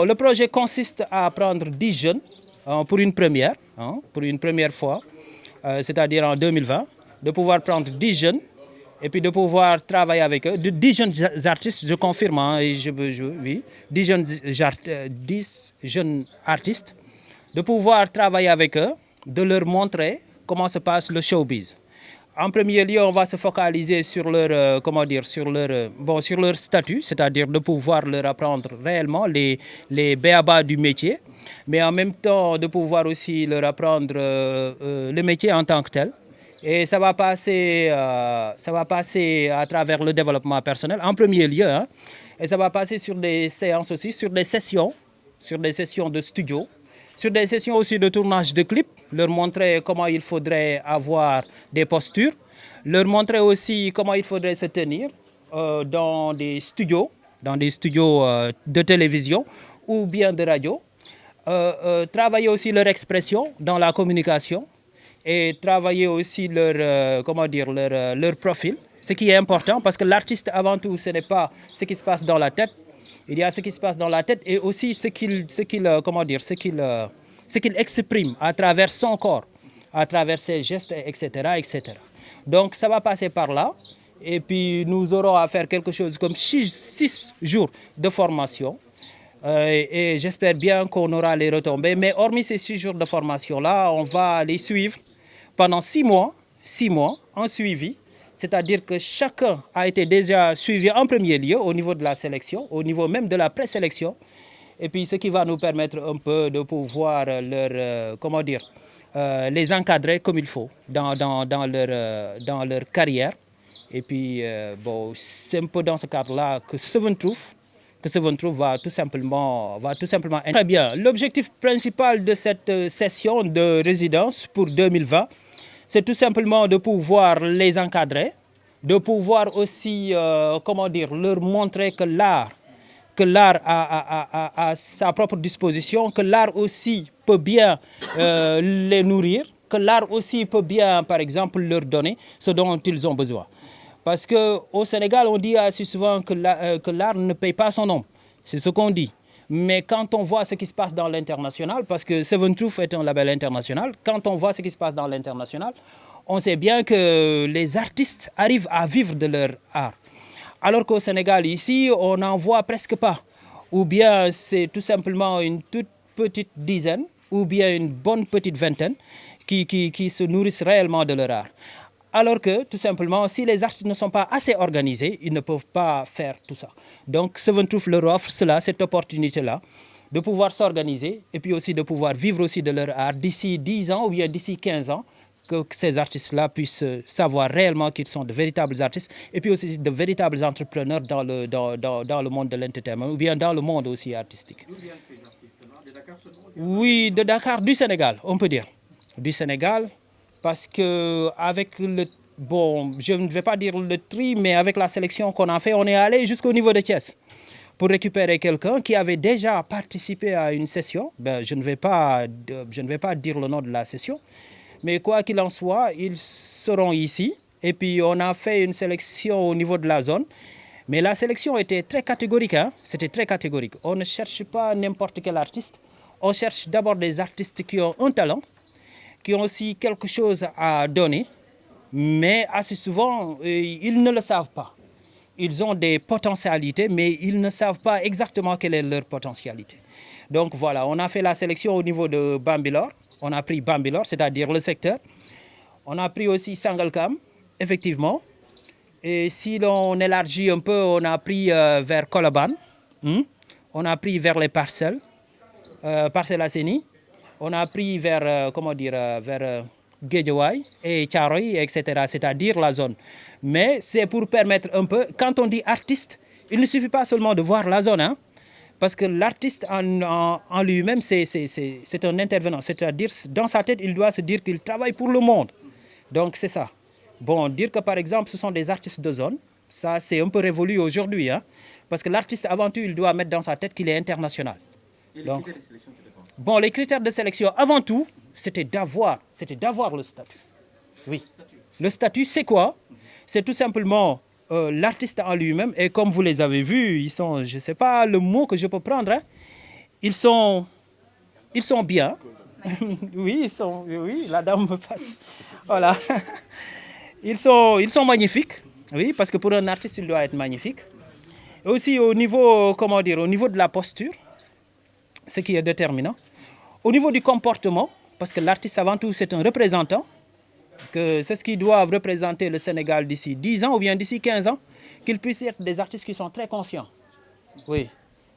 Le projet consiste à prendre 10 jeunes pour une première fois, c'est-à-dire en 2020, de pouvoir prendre 10 jeunes et puis de pouvoir travailler avec eux, 10 jeunes artistes, je confirme, oui, 10 jeunes artistes, de pouvoir travailler avec eux, de leur montrer comment se passe le showbiz. En premier lieu, on va se focaliser sur leur, sur leur statut, c'est-à-dire de pouvoir leur apprendre réellement les b.a.-ba du métier, mais en même temps de pouvoir aussi leur apprendre le métier en tant que tel. Et ça va passer à travers le développement personnel, en premier lieu, hein, et ça va passer sur des séances aussi, sur des sessions de studio, sur des sessions aussi de tournage de clips, leur montrer comment il faudrait avoir des postures, leur montrer aussi comment il faudrait se tenir dans des studios de télévision ou bien de radio, travailler aussi leur expression dans la communication et travailler aussi leur profil, ce qui est important parce que l'artiste avant tout ce n'est pas ce qui se passe dans la tête. Il y a ce qui se passe dans la tête et aussi ce qu'il exprime à travers son corps, à travers ses gestes, etc., etc. Donc ça va passer par là. Et puis nous aurons à faire quelque chose comme 6 jours de formation. Et j'espère bien qu'on aura les retombées. Mais hormis ces 6 jours de formation-là, on va les suivre pendant 6 mois en suivi. C'est-à-dire que chacun a été déjà suivi en premier lieu au niveau de la sélection, au niveau même de la présélection. Et puis ce qui va nous permettre un peu de pouvoir les encadrer comme il faut dans leur carrière. Et puis c'est un peu dans ce cadre-là que Seven Truth va tout simplement Très bien. L'objectif principal de cette session de résidence pour 2020, c'est tout simplement de pouvoir les encadrer, de pouvoir aussi, leur montrer que l'art a sa propre disposition, que l'art aussi peut bien les nourrir, que l'art aussi peut bien, par exemple, leur donner ce dont ils ont besoin. Parce qu'au Sénégal, on dit assez souvent que l'art ne paye pas son nom. C'est ce qu'on dit. Mais quand on voit ce qui se passe dans l'international, parce que Seven Truth est un label international, quand on voit ce qui se passe dans l'international, on sait bien que les artistes arrivent à vivre de leur art. Alors qu'au Sénégal, ici, on n'en voit presque pas. Ou bien c'est tout simplement une toute petite dizaine, ou bien une bonne petite vingtaine qui se nourrissent réellement de leur art. Alors que, tout simplement, si les artistes ne sont pas assez organisés, ils ne peuvent pas faire tout ça. Donc, Seven Truth leur offre cette opportunité-là, de pouvoir s'organiser et puis aussi de pouvoir vivre aussi de leur art d'ici 10 ans ou bien d'ici 15 ans, que ces artistes-là puissent savoir réellement qu'ils sont de véritables artistes et puis aussi de véritables entrepreneurs dans le monde de l'entertainment ou bien dans le monde aussi artistique. D'où viennent ces artistes-là? De Dakar seulement? Oui, de Dakar, du Sénégal, on peut dire. Du Sénégal. Parce que avec je ne vais pas dire le tri, mais avec la sélection qu'on a fait, on est allé jusqu'au niveau de Thiès pour récupérer quelqu'un qui avait déjà participé à une session. Je ne vais pas dire le nom de la session, mais quoi qu'il en soit, ils seront ici. Et puis on a fait une sélection au niveau de la zone. Mais la sélection était très catégorique, hein? C'était très catégorique. On ne cherche pas n'importe quel artiste. On cherche d'abord des artistes qui ont un talent, qui ont aussi quelque chose à donner, mais assez souvent, ils ne le savent pas. Ils ont des potentialités, mais ils ne savent pas exactement quelle est leur potentialité. Donc voilà, on a fait la sélection au niveau de Bambilor. On a pris Bambilor, c'est-à-dire le secteur. On a pris aussi Sangalkam, effectivement. Et si l'on élargit un peu, on a pris vers Colobane. On a pris vers les Parcelles, Parcelles Assainies. On a pris vers, vers Guédiawaye et Thiaroye, etc., c'est-à-dire la zone. Mais c'est pour permettre un peu, quand on dit artiste, il ne suffit pas seulement de voir la zone, hein, parce que l'artiste en lui-même, c'est un intervenant, c'est-à-dire dans sa tête, il doit se dire qu'il travaille pour le monde. Donc c'est ça. Bon, dire que par exemple, ce sont des artistes de zone, ça c'est un peu révolu aujourd'hui, hein, parce que l'artiste, avant tout, il doit mettre dans sa tête qu'il est international. Et les critères de sélection, c'était quoi? Bon, les critères de sélection, avant tout, c'était d'avoir le statut. Oui. Le statut, c'est quoi? C'est tout simplement l'artiste en lui-même. Et comme vous les avez vus, ils sont, je ne sais pas le mot que je peux prendre, hein, ils sont bien. Oui, oui, la dame me passe. Voilà. Ils sont magnifiques. Oui, parce que pour un artiste, il doit être magnifique. Et aussi au niveau, comment dire, au niveau de la posture, ce qui est déterminant. Au niveau du comportement, parce que l'artiste avant tout c'est un représentant, que c'est ce qu'ils doivent représenter le Sénégal d'ici 10 ans ou bien d'ici 15 ans, qu'ils puissent être des artistes qui sont très conscients. Oui,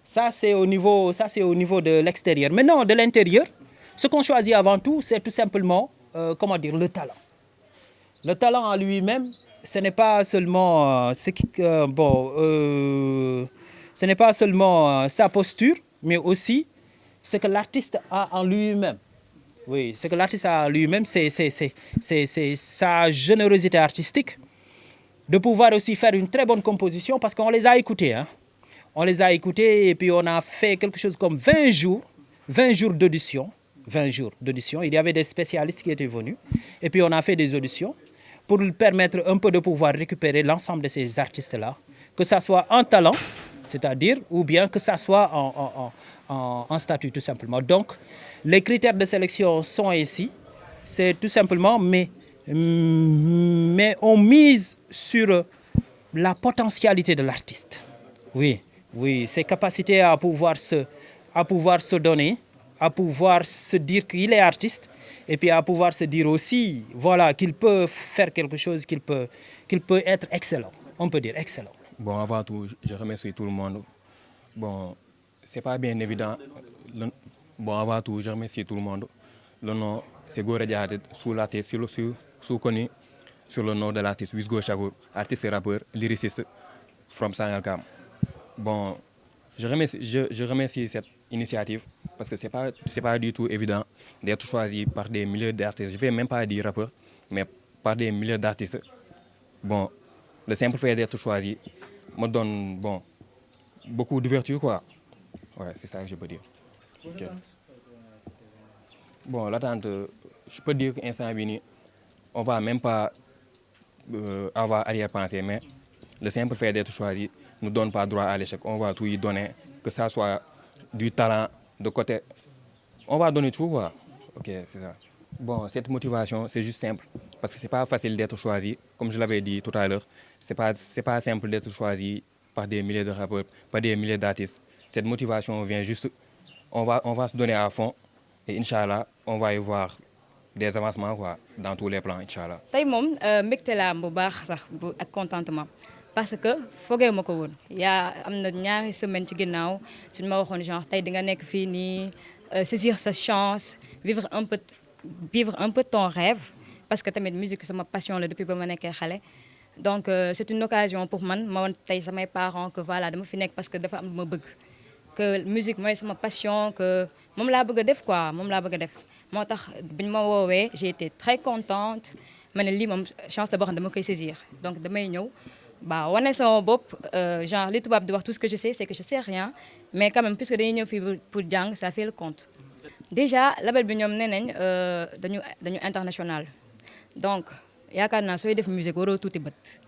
ça c'est au niveau de l'extérieur. Maintenant, de l'intérieur, ce qu'on choisit avant tout, c'est tout simplement, comment dire, le talent. Le talent en lui-même, ce n'est pas seulement, ce n'est pas seulement sa posture, mais aussi ce que l'artiste a en lui-même. Oui, ce que l'artiste a en lui-même, c'est sa générosité artistique, de pouvoir aussi faire une très bonne composition, parce qu'on les a écoutés. Hein. On les a écoutés et puis on a fait quelque chose comme 20 jours d'audition. 20 jours d'audition. Il y avait des spécialistes qui étaient venus. Et puis on a fait des auditions pour lui permettre un peu de pouvoir récupérer l'ensemble de ces artistes-là, que ça soit en talent, c'est-à-dire, ou bien que ça soit en statut tout simplement. Donc, les critères de sélection sont ici. C'est tout simplement, mais on mise sur la potentialité de l'artiste. Oui, oui, ses capacités à pouvoir se donner, à pouvoir se dire qu'il est artiste, et puis à pouvoir se dire aussi, voilà, qu'il peut faire quelque chose, qu'il peut être excellent. On peut dire excellent. Bon, avant tout, je remercie tout le monde. Bon, c'est pas bien évident. Bon, avant tout, je remercie tout le monde. Le nom, c'est Gora Diaté, sous-connu sur le nom de l'artiste Wisgo Chagour, artiste et rappeur, lyriciste, from Sangalkam. Bon, je remercie cette initiative parce que c'est pas du tout évident d'être choisi par des milliers d'artistes. Je ne vais même pas dire rappeurs, mais par des milliers d'artistes. Bon, le simple fait d'être choisi me donne beaucoup d'ouverture, quoi. Ouais, c'est ça que je peux dire. Okay. Bon, l'attente, je peux dire qu'Instant Vini, on ne va même pas avoir arrière-pensée, mais le simple fait d'être choisi ne nous donne pas droit à l'échec. On va tout y donner, que ça soit du talent, de côté. On va donner tout, quoi. Ok, c'est ça. Bon, cette motivation, c'est juste simple. Parce que ce n'est pas facile d'être choisi. Comme je l'avais dit tout à l'heure, ce n'est pas simple d'être choisi par des milliers de rappeurs, par des milliers d'artistes. Cette motivation vient juste, on va se donner à fond. Et Inch'Allah, on va y voir des avancements, quoi, dans tous les plans, Inch'Allah. Tey moom mbégte laa bu baax sax bu ak contentement parce que foogee ma ko woon am na ñaari semaine ci ginnaaw suñu ma waxoon genre tey di nga nekk fii nii saisir sa chance vivre un peu ton rêve parce que tamit musique c'est ma passion là depuis ba ma nekkee xale. Donc c'est une occasion pour man ma woon tey samay parents que voilà dama fi nekk parce que dafa am lu ma bëgg. Que musique mooy sama passion que moom laa bëgg a def quoi moom laa bëgg a def moo tax bi ñu ma woowee j'ai été très contente ma ne lii moom chance la boo xam ne dama koy saisir donc damay ñëw ba wane sama bopp genre li tubaab di wax tout ce que je sais c'est que je sais rien mais quand même puisque dañuy ñëw fii pour jàng ça fait le compte. Déjà label bi ñoom nee nañ dañu international donc yaakaar naa sooy def musique waroo tuuti bët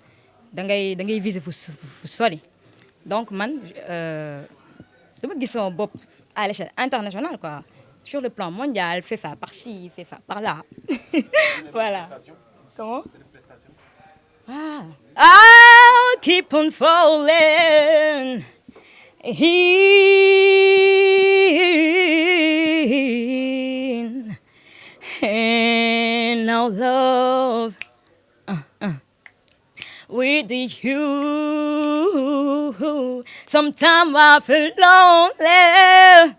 da ngay viser fu sori donc man dama gis sama bopp à l'échelle internationale quoi sur le plan mondial fait ça par-ci fait ça par-là voilà. Comment? I'll keep on falling in our love with you. Sometimes I feel lonely.